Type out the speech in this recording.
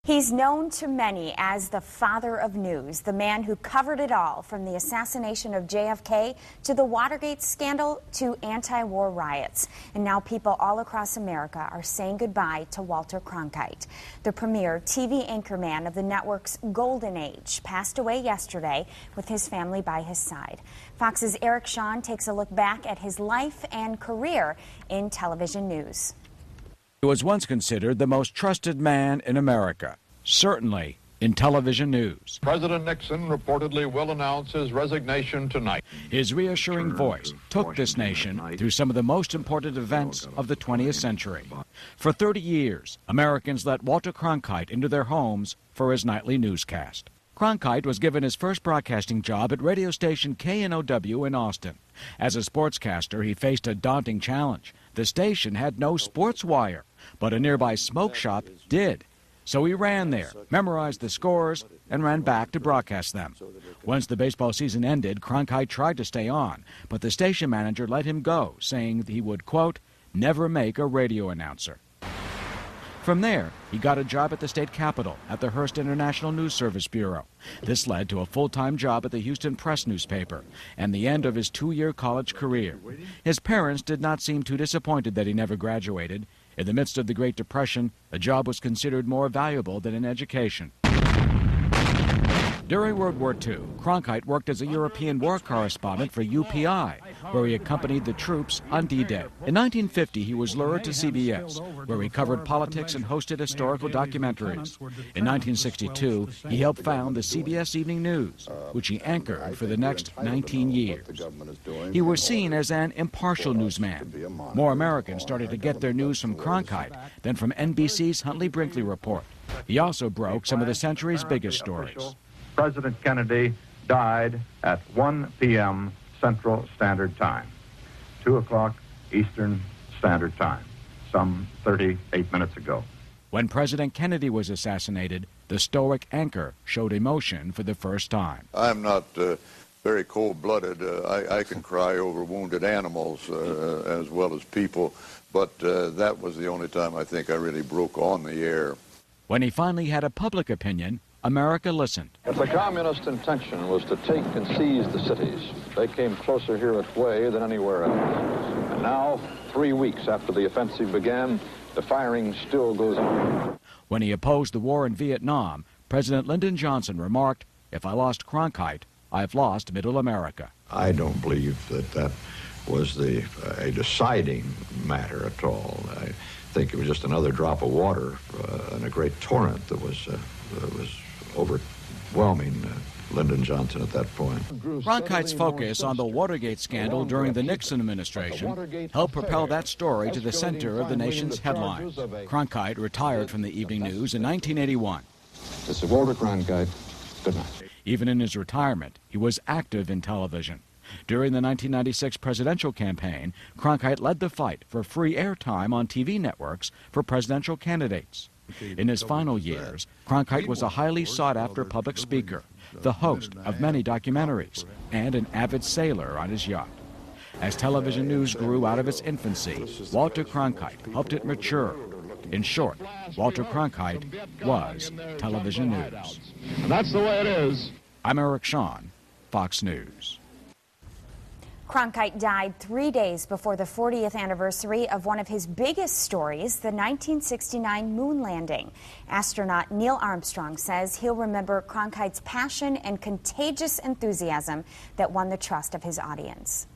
He's known to many as the father of news, the man who covered it all from the assassination of JFK to the Watergate scandal to anti-war riots. And now people all across America are saying goodbye to Walter Cronkite. The premier TV anchorman of the network's golden age passed away yesterday with his family by his side. Fox's Eric Shawn takes a look back at his life and career in television news. He was once considered the most trusted man in America, certainly in television news. President Nixon reportedly will announce his resignation tonight. His reassuring voice took this nation through some of the most important events of the 20th century. For 30 years, Americans let Walter Cronkite into their homes for his nightly newscast. Cronkite was given his first broadcasting job at radio station KNOW in Austin. As a sportscaster, he faced a daunting challenge. The station had no sports wire, but a nearby smoke shop did. So he ran there, memorized the scores, and ran back to broadcast them. Once the baseball season ended, Cronkite tried to stay on, but the station manager let him go, saying he would, quote, never make a radio announcer. From there, he got a job at the state capitol at the Hearst International News Service Bureau. This led to a full-time job at the Houston Press newspaper and the end of his 2-year college career. His parents did not seem too disappointed that he never graduated. In the midst of the Great Depression, a job was considered more valuable than an education. During World War II, Cronkite worked as a European war correspondent for UPI, where he accompanied the troops on D-Day. In 1950, he was lured to CBS, where he covered politics and hosted historical documentaries. In 1962, he helped found the CBS Evening News, which he anchored for the next 19 years. He was seen as an impartial newsman. More Americans started to get their news from Cronkite than from NBC's Huntley Brinkley Report. He also broke some of the century's biggest stories. President Kennedy died at 1 p.m. Central Standard Time, 2 o'clock Eastern Standard Time, some 38 minutes ago. When President Kennedy was assassinated, the stoic anchor showed emotion for the first time. I'm not very cold-blooded. I can cry over wounded animals as well as people, but that was the only time I think I really broke on the air. When he finally had a public opinion, America listened. If the communist intention was to take and seize the cities, they came closer here at Hue than anywhere else. And now, 3 weeks after the offensive began, the firing still goes on. When he opposed the war in Vietnam, President Lyndon Johnson remarked, "If I lost Cronkite, I've lost Middle America." I don't believe that was a deciding matter at all. I think it was just another drop of water in a great torrent that was overwhelming Lyndon Johnson at that point. Cronkite's focus on the Watergate scandal during the Nixon administration helped propel that story to the center of the nation's headlines. Cronkite retired from the Evening News in 1981. This is Walter Cronkite. Good night. Even in his retirement, he was active in television. During the 1996 presidential campaign, Cronkite led the fight for free airtime on TV networks for presidential candidates. In his final years, Cronkite was a highly sought-after public speaker, the host of many documentaries, and an avid sailor on his yacht. As television news grew out of its infancy, Walter Cronkite helped it mature. In short, Walter Cronkite was television news. And that's the way it is. I'm Eric Shawn, Fox News. Cronkite died 3 days before the 40th anniversary of one of his biggest stories, the 1969 moon landing. Astronaut Neil Armstrong says he'll remember Cronkite's passion and contagious enthusiasm that won the trust of his audience.